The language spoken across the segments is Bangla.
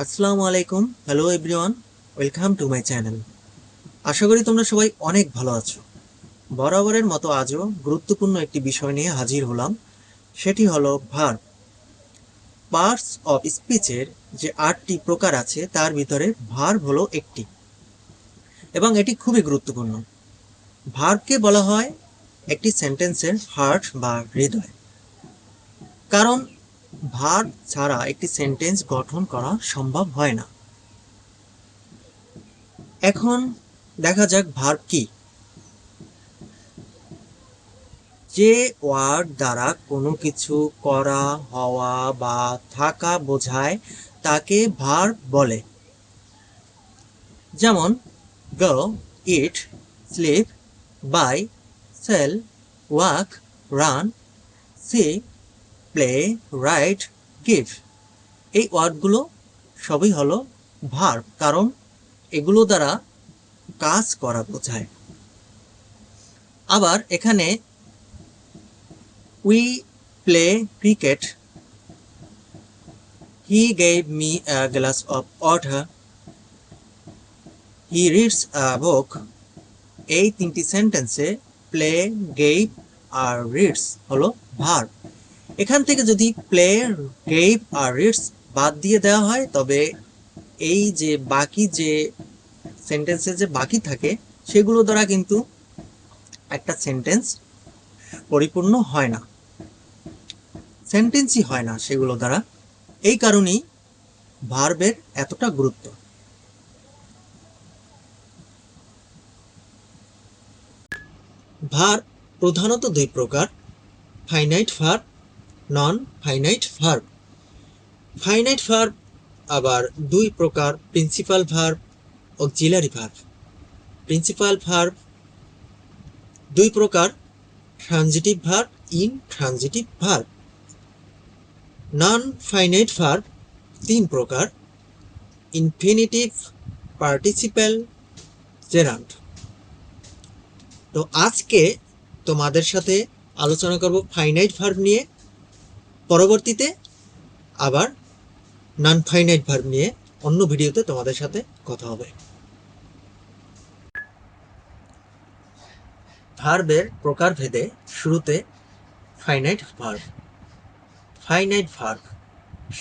আসসালামু আলাইকুম। Hello everyone, welcome to my channel. আশা করি তোমরা সবাই অনেক ভালো আছো। বরাবরের মতো আজও গুরুত্বপূর্ণ একটি বিষয় নিয়ে হাজির হলাম, সেটি হলো ভার্ব। পার্টস অফ স্পিচের যে 8টি প্রকার আছে তার ভিতরে ভার্ব হলো একটি, এবং এটি খুবই গুরুত্বপূর্ণ। ভার্বকে বলা হয় একটি সেন্টেন্সের হার্ট বা হৃদয়, কারণ ভার্ব ছাড়া একটি সেন্টেন্স গঠন করা সম্ভব হয় না। এখন দেখা যাক ভার্ব কি। যে ওয়ার্ড দ্বারা কোনো কিছু করা, হওয়া বা থাকা বোঝায় তাকে ভার্ব বলে। যেমন go, eat, sleep, buy, sell, walk, run, see, play, write, give. এই ওয়ার্ডগুলো সবই হলো ভার্ব, কারণ এগুলো দ্বারা কাজ করা বোঝায়। আবার এখানে we play cricket, he gave me a glass of water, he reads a book। এই তিনটি সেন্টেন্সে প্লে, গেভ আর রিডস হলো ভার্ব। এখান থেকে যদি প্লে, গেভ আর রিডস বাদ দিয়ে দেওয়া হয়, তবে এই যে বাকি যে সেন্টেন্সে যে বাকি থাকে সেগুলো দ্বারা কিন্তু একটা সেন্টেন্স পরিপূর্ণ হয় না, সেন্টেন্সই হয় না সেগুলো দ্বারা। এই কারণেই ভার্বের এতটা গুরুত্ব। ভার্ব প্রধানত দুই প্রকার: finite verb, non finite verb. Finite verb আবার দুই প্রকার: principal verb, auxiliary verb. Principal verb দুই প্রকার: transitive verb, intransitive verb. Non finite verb তিন প্রকার: ইনফিনিটিভ, পার্টিসিপেল, জেরান্ড। তো আজকে তোমাদের সাথে আলোচনা করব ফাইনাইট ভার্ব নিয়ে, পরবর্তীতে আবার নন ফাইনাইট ভার্ব নিয়ে অন্য ভিডিওতে তোমাদের সাথে কথা হবে। ভার্বের প্রকারভেদে শুরুতে ফাইনাইট ভার্ব। ফাইনাইট ভার্ব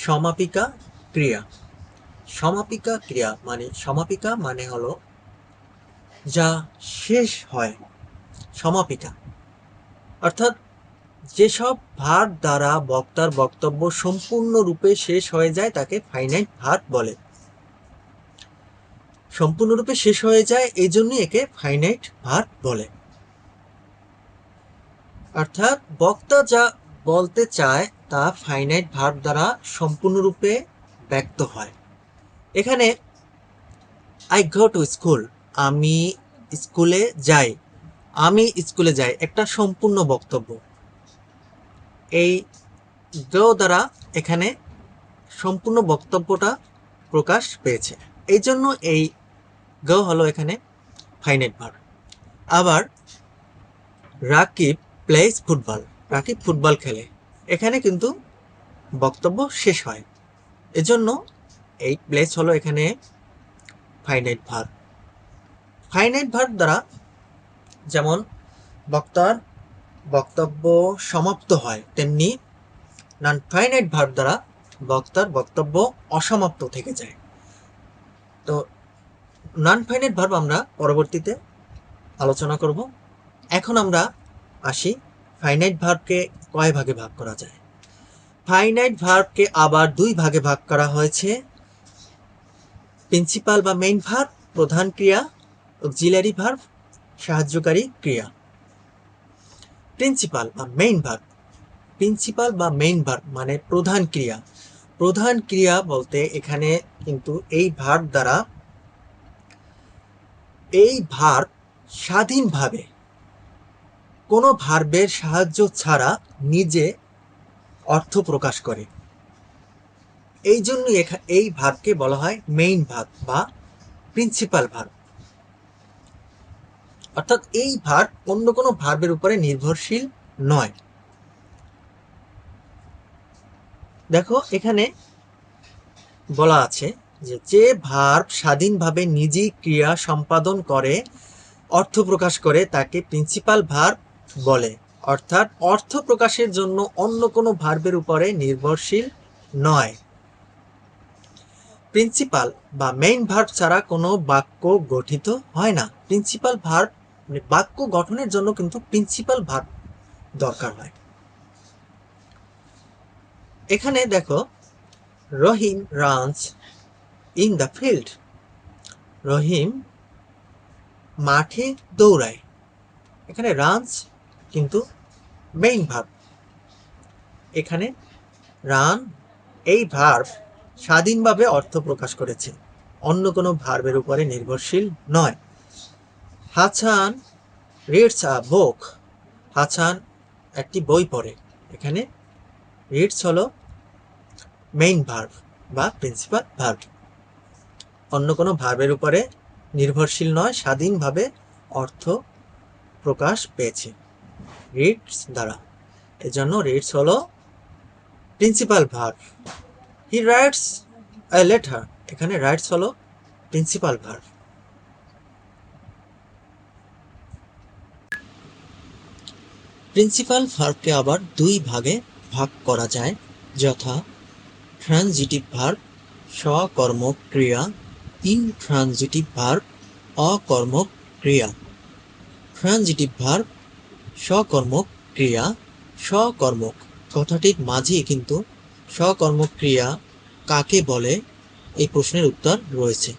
সমাপিকা ক্রিয়া। সমাপিকা ক্রিয়া মানে, সমাপিকা মানে হলো যা শেষ হয়। সমাপিকা অর্থাৎ যেসব ভার্ব দ্বারা বক্তার বক্তব্য সম্পূর্ণরূপে শেষ হয়ে যায় তাকে ফাইনাইট ভার্ব বলে। সম্পূর্ণরূপে শেষ হয়ে যায়, এই জন্যই একে ফাইনাইট ভার্ব বলে। অর্থাৎ বক্তা যা বলতে চায় তা ফাইনাইট ভার্ব দ্বারা সম্পূর্ণরূপে ব্যক্ত হয়। এখানে আই গো টু স্কুল, আমি স্কুলে যাই। আমি স্কুলে যাই একটা সম্পূর্ণ বক্তব্য। এই গো দ্বারা এখানে সম্পূর্ণ বক্তব্যটা প্রকাশ পেয়েছে, এই জন্য এই গো হলো এখানে ফাইনাইট ভার্ব। আবার Rakib plays football, Rakib football খেলে, এখানে কিন্তু বক্তব্য শেষ হয়, এজন্য এই প্লেস হলো এখানে ফাইনাইট ভার্ব। ফাইনাইট ভার্ব দ্বারা যেমন বক্তার বক্তব্য সমাপ্ত হয়, তেমনি নন ফাইনাইট ভার্ব দ্বারা বক্তার বক্তব্য অসমাপ্ত থেকে যায়। তো নন ফাইনাইট ভার্ব আমরা পরবর্তীতে আলোচনা করব। এখন আমরা আসি ফাইনাইট ভার্বকে কয় ভাগে ভাগ করা যায়। ফাইনাইট ভার্বকে আবার দুই ভাগে ভাগ করা হয়েছে: প্রিন্সিপাল বা মেইন ভার্ব প্রধান ক্রিয়া, অক্সিলারি ভার্ব সাহায্যকারী ক্রিয়া। প্রিন্সিপাল বা মেইন ভার্ব, প্রিন্সিপাল বা মেইন ভার্ব মানে প্রধান ক্রিয়া। প্রধান ক্রিয়া বলতে এখানে কিন্তু এই ভার্ব দ্বারা, এই ভার্ব স্বাধীনভাবে কোনো ভার্বের সাহায্য ছাড়া নিজে অর্থ প্রকাশ করে, এই জন্য এই ভার্বকে বলা হয় মেইন ভার্ব বা প্রিন্সিপাল ভার্ব। অর্থাৎ এই ভার্ব অন্য কোনো ভার্বের উপরে নির্ভরশীল নয়। দেখো এখানে বলা আছে যে ভার্ব স্বাধীনভাবে নিজেই ক্রিয়া সম্পাদন করে, অর্থ প্রকাশ করে, তাকে প্রিন্সিপাল ভার্ব বলে। অর্থাৎ অর্থ প্রকাশের জন্য অন্য কোনো ভার্বের উপরে নির্ভরশীল নয়। প্রিন্সিপাল বা মেইন ভার্ব ছাড়া কোনো বাক্য গঠিত হয় না। প্রিন্সিপাল ভার্ব বাক্য গঠনের জন্য কিন্তু প্রিন্সিপাল ভার্ব দরকার হয়। এখানে দেখো, রহিম রানস ইন দ্য ফিল্ড। রহিম মাঠে দৌড়ায়। এখানে রানস কিন্তু মেইন ভার্ব। এখানে রান এই ভার্ব স্বাধীনভাবে অর্থ প্রকাশ করেছে, অন্য কোনো ভার্বের উপরে নির্ভরশীল নয়। হাসান রিডস আ বুক। হাসান একটি বই পড়ে। এখানে রিডস হলো মেইন ভার্ব বা প্রিন্সিপাল ভার্ব, অন্য কোনো ভার্বের উপরে নির্ভরশীল নয়, স্বাধীনভাবে অর্থ প্রকাশ পেয়েছে রিডস দ্বারা। এজন্য রিডস হলো principal verb. He writes a letter. এখানে রাইটস হলো প্রিন্সিপাল ভার্ব। প্রিন্সিপাল ভার্বকে আবার দুই ভাগে ভাগ করা যায়, যথা ট্রানজিটিভ ভার্ব সকর্মক ক্রিয়া, ইনট্রানজিটিভ ভার্ব অকর্মক ক্রিয়া। ট্রানজিটিভ ভার্ব সকর্মক ক্রিয়া। সকর্মক কথাটির মাঝে কিন্তু সকর্মক ক্রিয়া কাকে বলে, এই প্রশ্নের উত্তর রয়েছে।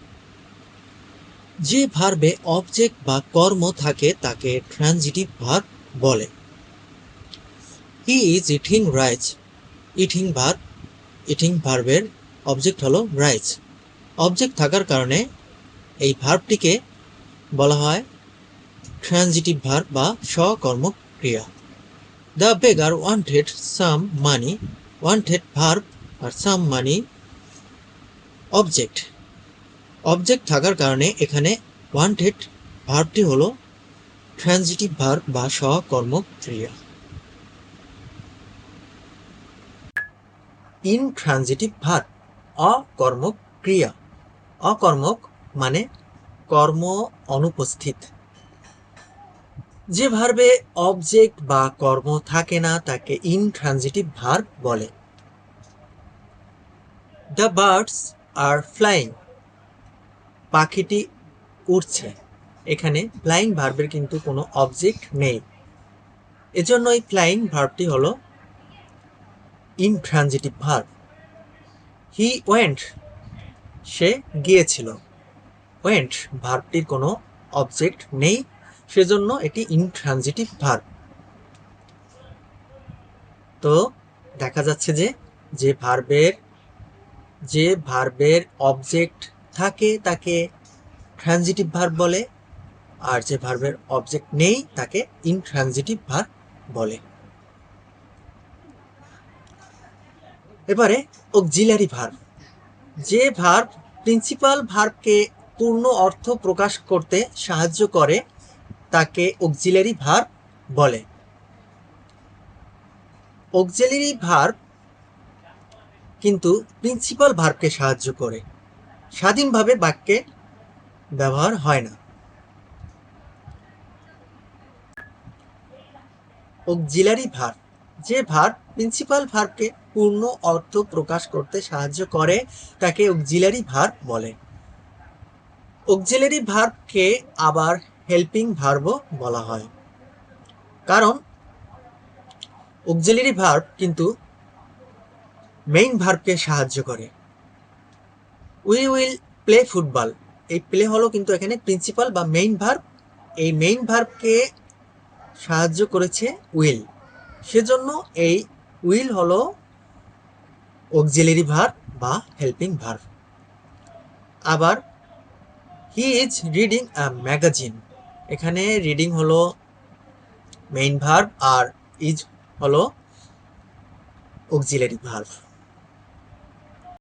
যে ভার্বে অবজেক্ট বা কর্ম থাকে তাকে ট্রানজিটিভ ভার্ব বলে। He is eating rice. Eating verb, eating ভার্বের অবজেক্ট হলো রাইস। অবজেক্ট থাকার কারণে এই ভার্বটিকে বলা হয় ট্রানজিটিভ ভার্ব বা সকর্মক ক্রিয়া। The beggar wanted some money. Wanted verb আর সাম মানি অবজেক্ট। অবজেক্ট থাকার কারণে এখানে ওয়ান্টেড ভার্বটি হলো ট্রানজিটিভ ভার্ব বা সকর্মক ক্রিয়া। ইনট্রানজিটিভ ভার্ব অকর্মক ক্রিয়া। অকর্মক মানে কর্ম অনুপস্থিত। যে ভার্বে অবজেক্ট বা কর্ম থাকে না তাকে ইনট্রানজিটিভ ভার্ব বলে। The birds are flying. পাখিটি উড়ছে। এখানে ফ্লাইং ভার্বের কিন্তু কোনো অবজেক্ট নেই, এজন্য এই ফ্লাইং ভার্বটি হলো ইনট্রানজিটিভ ভার্ব। He went. সে গিয়েছিল। ওয়েন্ট ভার্বটির কোনো অবজেক্ট নেই, সেজন্য এটি ইনট্রানজিটিভ ভার্ব। তো দেখা যাচ্ছে যে ভার্বের অবজেক্ট থাকে তাকে ট্রানজিটিভ ভার্ব বলে, আর যে ভার্বের অবজেক্ট নেই তাকে ইনট্রানজিটিভ ভার্ব বলে। এবারে অক্সিলারি ভার্ব। যে ভার্ব প্রিন্সিপাল ভার্বকে পূর্ণ অর্থ প্রকাশ করতে সাহায্য করে তাকে অক্সিলারি ভার্ব বলে। অক্সিলারি ভার্ব কিন্তু প্রিন্সিপাল ভার্বকে সাহায্য করে, স্বাধীনভাবে বাক্যে ব্যবহার হয় না। অক্সিলারি ভার্ব, যে ভার্ব প্রিন্সিপাল ভার্বকে পূর্ণ অর্থ প্রকাশ করতে সাহায্য করে তাকে অক্সিলারি ভার্ব বলে। অক্সিলারি ভার্বকে আবার হেল্পিং ভার্বও বলা হয়, কারণ অক্সিলারি ভার্ব কিন্তু মেইন ভার্বকে সাহায্য করে। We will play football. এই প্লে হলো কিন্তু এখানে প্রিন্সিপাল বা মেইন ভার্ব। এই মেইন ভার্বকে সাহায্য করেছে উইল, সেজন্য এই উইল হলো অক্সিলারি ভার্ব বা হেল্পিং ভার্ব। আবার he is reading a magazine. এখানে রিডিং হলো মেইন ভার্ব আর ইজ হলো অক্সিলারি ভার্ব।